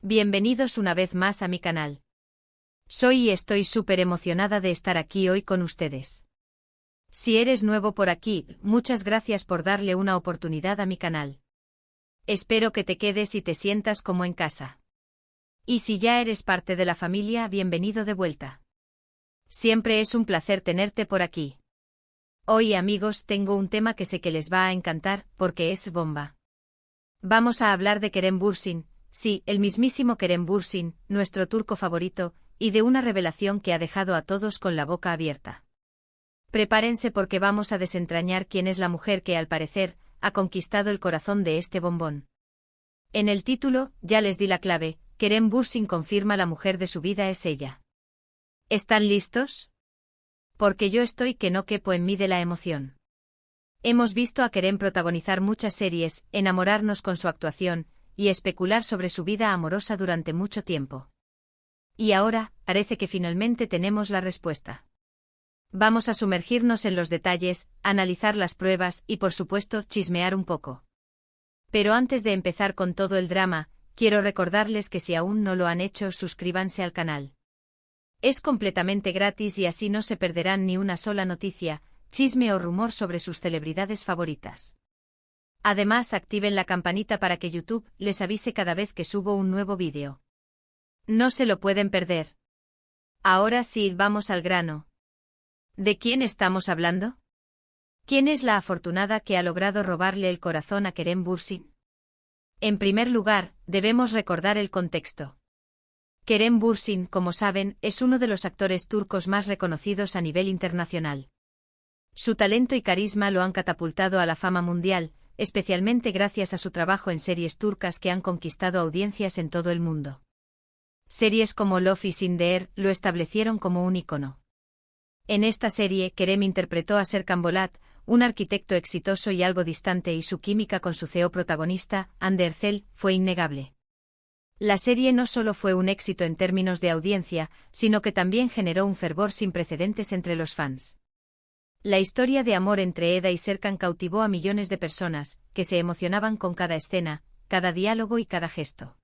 Bienvenidos una vez más a mi canal. Soy y estoy súper emocionada de estar aquí hoy con ustedes. Si eres nuevo por aquí, muchas gracias por darle una oportunidad a mi canal. Espero que te quedes y te sientas como en casa. Y si ya eres parte de la familia, bienvenido de vuelta. Siempre es un placer tenerte por aquí. Hoy, amigos, tengo un tema que sé que les va a encantar, porque es bomba. Vamos a hablar de Kerem Bürsin, sí, el mismísimo Kerem Bürsin, nuestro turco favorito, y de una revelación que ha dejado a todos con la boca abierta. Prepárense porque vamos a desentrañar quién es la mujer que, al parecer, ha conquistado el corazón de este bombón. En el título, ya les di la clave, Kerem Bürsin confirma la mujer de su vida es ella. ¿Están listos? Porque yo estoy que no quepo en mí de la emoción. Hemos visto a Kerem protagonizar muchas series, enamorarnos con su actuación, y especular sobre su vida amorosa durante mucho tiempo. Y ahora, parece que finalmente tenemos la respuesta. Vamos a sumergirnos en los detalles, analizar las pruebas y, por supuesto, chismear un poco. Pero antes de empezar con todo el drama, quiero recordarles que si aún no lo han hecho, suscríbanse al canal. Es completamente gratis y así no se perderán ni una sola noticia, chisme o rumor sobre sus celebridades favoritas. Además, activen la campanita para que YouTube les avise cada vez que subo un nuevo vídeo. No se lo pueden perder. Ahora sí, vamos al grano. ¿De quién estamos hablando? ¿Quién es la afortunada que ha logrado robarle el corazón a Kerem Bürsin? En primer lugar, debemos recordar el contexto. Kerem Bürsin, como saben, es uno de los actores turcos más reconocidos a nivel internacional. Su talento y carisma lo han catapultado a la fama mundial, especialmente gracias a su trabajo en series turcas que han conquistado audiencias en todo el mundo. Series como Love is in the Air lo establecieron como un ícono. En esta serie, Kerem interpretó a Serkan Bolat, un arquitecto exitoso y algo distante, y su química con su CEO protagonista, Hande Erçel, fue innegable. La serie no solo fue un éxito en términos de audiencia, sino que también generó un fervor sin precedentes entre los fans. La historia de amor entre Eda y Serkan cautivó a millones de personas, que se emocionaban con cada escena, cada diálogo y cada gesto.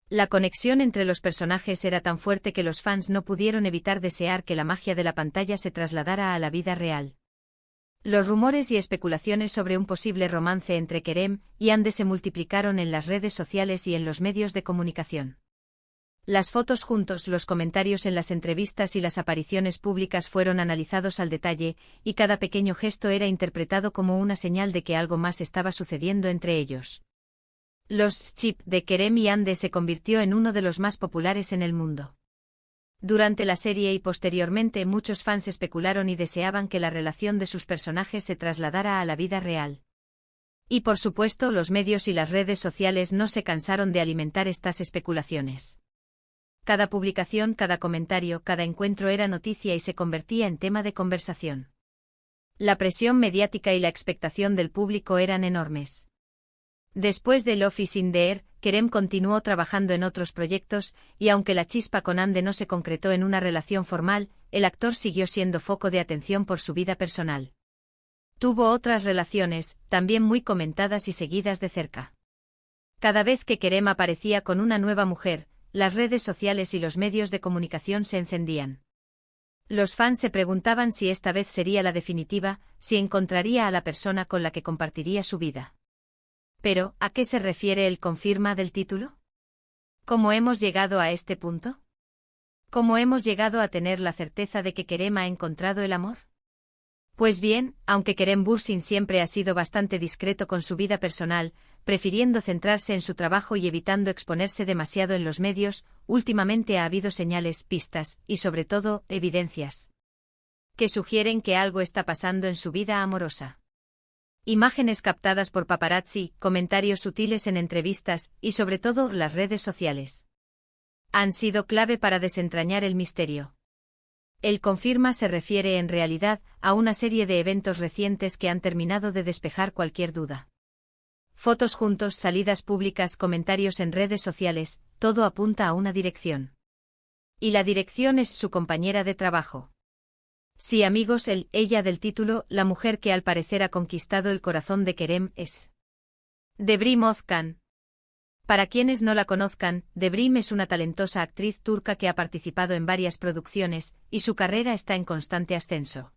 La conexión entre los personajes era tan fuerte que los fans no pudieron evitar desear que la magia de la pantalla se trasladara a la vida real. Los rumores y especulaciones sobre un posible romance entre Kerem y Hande se multiplicaron en las redes sociales y en los medios de comunicación. Las fotos juntos, los comentarios en las entrevistas y las apariciones públicas fueron analizados al detalle, y cada pequeño gesto era interpretado como una señal de que algo más estaba sucediendo entre ellos. Los chip de Kerem y Hande se convirtió en uno de los más populares en el mundo. Durante la serie y posteriormente, muchos fans especularon y deseaban que la relación de sus personajes se trasladara a la vida real. Y por supuesto, los medios y las redes sociales no se cansaron de alimentar estas especulaciones. Cada publicación, cada comentario, cada encuentro era noticia y se convertía en tema de conversación. La presión mediática y la expectación del público eran enormes. Después de Love is in the Air, Kerem continuó trabajando en otros proyectos, y aunque la chispa con Hande no se concretó en una relación formal, el actor siguió siendo foco de atención por su vida personal. Tuvo otras relaciones, también muy comentadas y seguidas de cerca. Cada vez que Kerem aparecía con una nueva mujer, las redes sociales y los medios de comunicación se encendían. Los fans se preguntaban si esta vez sería la definitiva, si encontraría a la persona con la que compartiría su vida. Pero, ¿a qué se refiere el confirma del título? ¿Cómo hemos llegado a este punto? ¿Cómo hemos llegado a tener la certeza de que Kerem ha encontrado el amor? Pues bien, aunque Kerem Bürsin siempre ha sido bastante discreto con su vida personal, prefiriendo centrarse en su trabajo y evitando exponerse demasiado en los medios, últimamente ha habido señales, pistas, y sobre todo, evidencias, que sugieren que algo está pasando en su vida amorosa. Imágenes captadas por paparazzi, comentarios sutiles en entrevistas, y sobre todo, las redes sociales han sido clave para desentrañar el misterio. El confirma se refiere en realidad a una serie de eventos recientes que han terminado de despejar cualquier duda. Fotos juntos, salidas públicas, comentarios en redes sociales, todo apunta a una dirección. Y la dirección es su compañera de trabajo. Sí, amigos, ella del título, la mujer que al parecer ha conquistado el corazón de Kerem es Debrim Özkan. Para quienes no la conozcan, Debrim es una talentosa actriz turca que ha participado en varias producciones, y su carrera está en constante ascenso.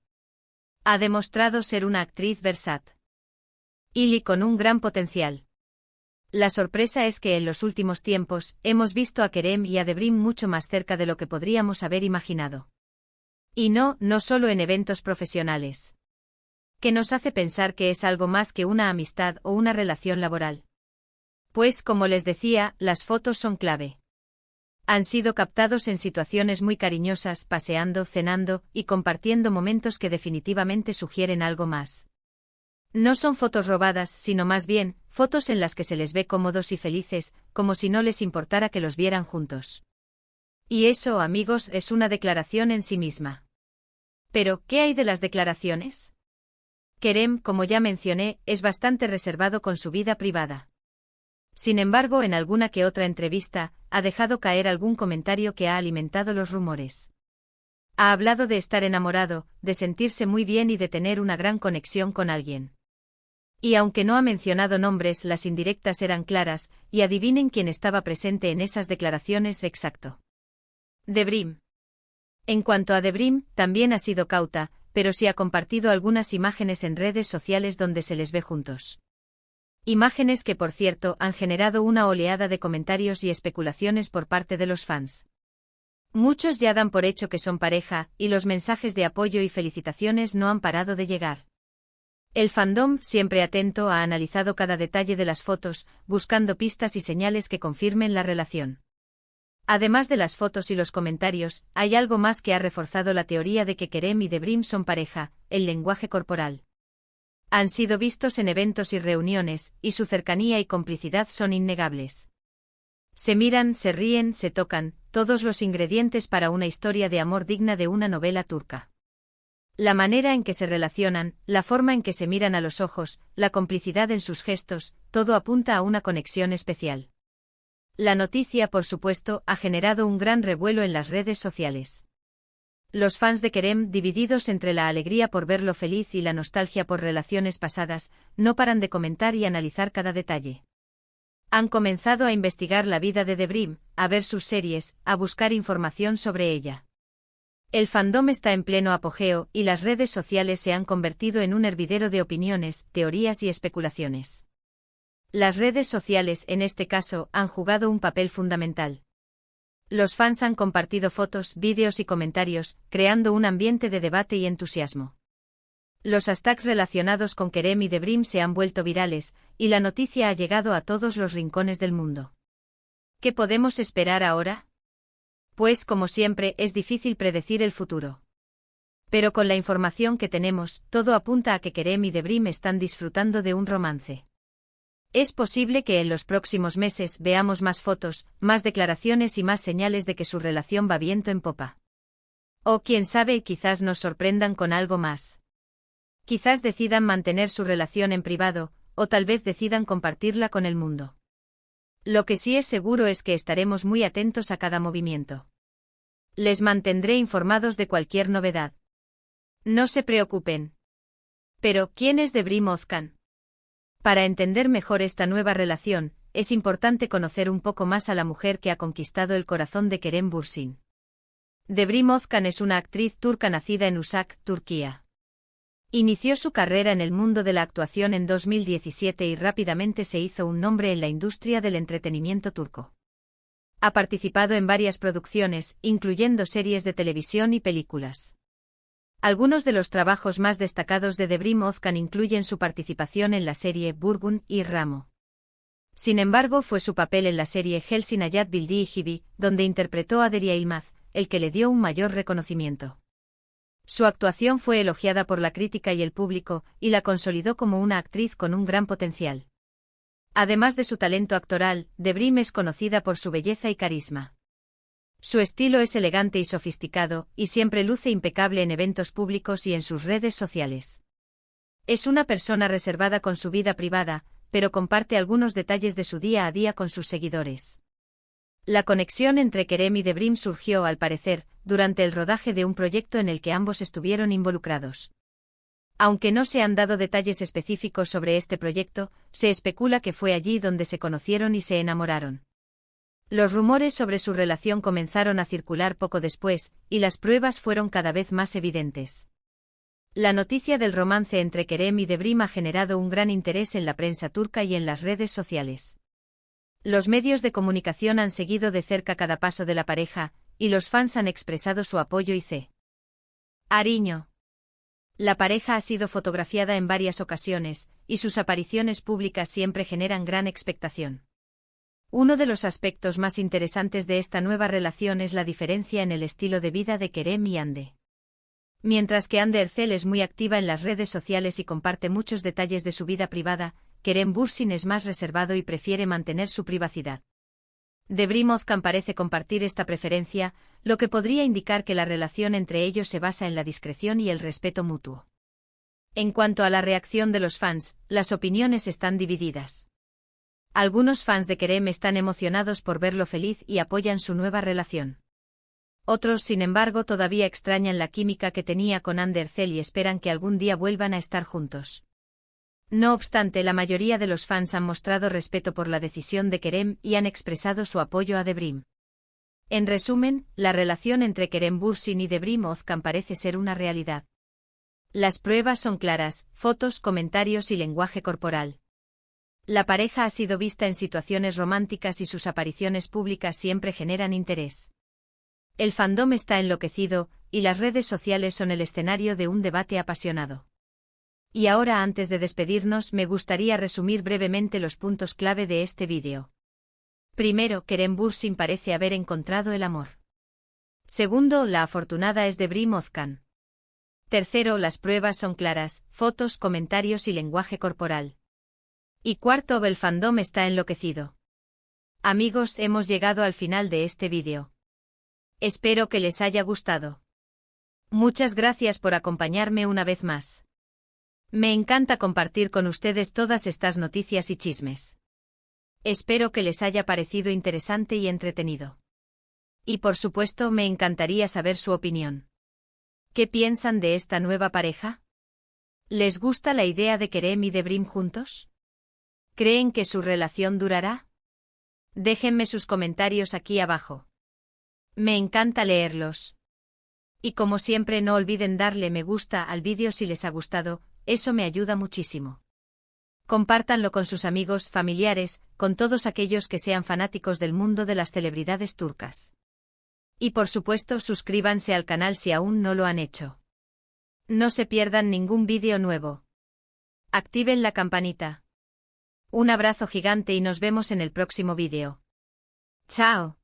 Ha demostrado ser una actriz versátil y con un gran potencial. La sorpresa es que en los últimos tiempos, hemos visto a Kerem y a Debrim mucho más cerca de lo que podríamos haber imaginado. Y no solo en eventos profesionales. Que nos hace pensar que es algo más que una amistad o una relación laboral. Pues, como les decía, las fotos son clave. Han sido captados en situaciones muy cariñosas, paseando, cenando, y compartiendo momentos que definitivamente sugieren algo más. No son fotos robadas, sino más bien, fotos en las que se les ve cómodos y felices, como si no les importara que los vieran juntos. Y eso, amigos, es una declaración en sí misma. Pero, ¿qué hay de las declaraciones? Kerem, como ya mencioné, es bastante reservado con su vida privada. Sin embargo, en alguna que otra entrevista, ha dejado caer algún comentario que ha alimentado los rumores. Ha hablado de estar enamorado, de sentirse muy bien y de tener una gran conexión con alguien. Y aunque no ha mencionado nombres, las indirectas eran claras, y adivinen quién estaba presente en esas declaraciones exacto. Debrim. En cuanto a Debrim, también ha sido cauta, pero sí ha compartido algunas imágenes en redes sociales donde se les ve juntos. Imágenes que, por cierto, han generado una oleada de comentarios y especulaciones por parte de los fans. Muchos ya dan por hecho que son pareja, y los mensajes de apoyo y felicitaciones no han parado de llegar. El fandom, siempre atento, ha analizado cada detalle de las fotos, buscando pistas y señales que confirmen la relación. Además de las fotos y los comentarios, hay algo más que ha reforzado la teoría de que Kerem y Debrim son pareja: el lenguaje corporal. Han sido vistos en eventos y reuniones, y su cercanía y complicidad son innegables. Se miran, se ríen, se tocan, todos los ingredientes para una historia de amor digna de una novela turca. La manera en que se relacionan, la forma en que se miran a los ojos, la complicidad en sus gestos, todo apunta a una conexión especial. La noticia, por supuesto, ha generado un gran revuelo en las redes sociales. Los fans de Kerem, divididos entre la alegría por verlo feliz y la nostalgia por relaciones pasadas, no paran de comentar y analizar cada detalle. Han comenzado a investigar la vida de Debrim, a ver sus series, a buscar información sobre ella. El fandom está en pleno apogeo, y las redes sociales se han convertido en un hervidero de opiniones, teorías y especulaciones. Las redes sociales, en este caso, han jugado un papel fundamental. Los fans han compartido fotos, vídeos y comentarios, creando un ambiente de debate y entusiasmo. Los hashtags relacionados con Kerem y Debrim se han vuelto virales, y la noticia ha llegado a todos los rincones del mundo. ¿Qué podemos esperar ahora? Pues, como siempre, es difícil predecir el futuro. Pero con la información que tenemos, todo apunta a que Kerem y Debrim están disfrutando de un romance. Es posible que en los próximos meses veamos más fotos, más declaraciones y más señales de que su relación va viento en popa. O quién sabe, quizás nos sorprendan con algo más. Quizás decidan mantener su relación en privado, o tal vez decidan compartirla con el mundo. Lo que sí es seguro es que estaremos muy atentos a cada movimiento. Les mantendré informados de cualquier novedad. No se preocupen. Pero, ¿quién es Debrim Özkan? Para entender mejor esta nueva relación, es importante conocer un poco más a la mujer que ha conquistado el corazón de Kerem Bürsin. Debrim Özkan es una actriz turca nacida en Uşak, Turquía. Inició su carrera en el mundo de la actuación en 2017 y rápidamente se hizo un nombre en la industria del entretenimiento turco. Ha participado en varias producciones, incluyendo series de televisión y películas. Algunos de los trabajos más destacados de Debrim Özkan incluyen su participación en la serie Vurgun y Ramo. Sin embargo, fue su papel en la serie Gelsin Hayat Bildiği Gibi, donde interpretó a Derya Yılmaz, el que le dio un mayor reconocimiento. Su actuación fue elogiada por la crítica y el público, y la consolidó como una actriz con un gran potencial. Además de su talento actoral, Debrim es conocida por su belleza y carisma. Su estilo es elegante y sofisticado, y siempre luce impecable en eventos públicos y en sus redes sociales. Es una persona reservada con su vida privada, pero comparte algunos detalles de su día a día con sus seguidores. La conexión entre Kerem y Debrim surgió, al parecer, durante el rodaje de un proyecto en el que ambos estuvieron involucrados. Aunque no se han dado detalles específicos sobre este proyecto, se especula que fue allí donde se conocieron y se enamoraron. Los rumores sobre su relación comenzaron a circular poco después, y las pruebas fueron cada vez más evidentes. La noticia del romance entre Kerem y Debrim ha generado un gran interés en la prensa turca y en las redes sociales. Los medios de comunicación han seguido de cerca cada paso de la pareja, y los fans han expresado su apoyo y cariño. La pareja ha sido fotografiada en varias ocasiones, y sus apariciones públicas siempre generan gran expectación. Uno de los aspectos más interesantes de esta nueva relación es la diferencia en el estilo de vida de Kerem y Hande. Mientras que Hande Erçel es muy activa en las redes sociales y comparte muchos detalles de su vida privada, Kerem Bürsin es más reservado y prefiere mantener su privacidad. Debrim Özkan parece compartir esta preferencia, lo que podría indicar que la relación entre ellos se basa en la discreción y el respeto mutuo. En cuanto a la reacción de los fans, las opiniones están divididas. Algunos fans de Kerem están emocionados por verlo feliz y apoyan su nueva relación. Otros, sin embargo, todavía extrañan la química que tenía con Hande Erçel y esperan que algún día vuelvan a estar juntos. No obstante, la mayoría de los fans han mostrado respeto por la decisión de Kerem y han expresado su apoyo a Debrim. En resumen, la relación entre Kerem Bürsin y Debrim Özkan parece ser una realidad. Las pruebas son claras: fotos, comentarios y lenguaje corporal. La pareja ha sido vista en situaciones románticas y sus apariciones públicas siempre generan interés. El fandom está enloquecido, y las redes sociales son el escenario de un debate apasionado. Y ahora, antes de despedirnos, me gustaría resumir brevemente los puntos clave de este vídeo. Primero, Kerem Bürsin parece haber encontrado el amor. Segundo, la afortunada es Debrim Özkan. Tercero, las pruebas son claras: fotos, comentarios y lenguaje corporal. Y cuarto, el fandom está enloquecido. Amigos, hemos llegado al final de este vídeo. Espero que les haya gustado. Muchas gracias por acompañarme una vez más. Me encanta compartir con ustedes todas estas noticias y chismes. Espero que les haya parecido interesante y entretenido. Y por supuesto, me encantaría saber su opinión. ¿Qué piensan de esta nueva pareja? ¿Les gusta la idea de Kerem y Debrim juntos? ¿Creen que su relación durará? Déjenme sus comentarios aquí abajo. Me encanta leerlos. Y como siempre, no olviden darle me gusta al vídeo si les ha gustado, eso me ayuda muchísimo. Compártanlo con sus amigos, familiares, con todos aquellos que sean fanáticos del mundo de las celebridades turcas. Y por supuesto, suscríbanse al canal si aún no lo han hecho. No se pierdan ningún vídeo nuevo. Activen la campanita. Un abrazo gigante y nos vemos en el próximo vídeo. ¡Chao!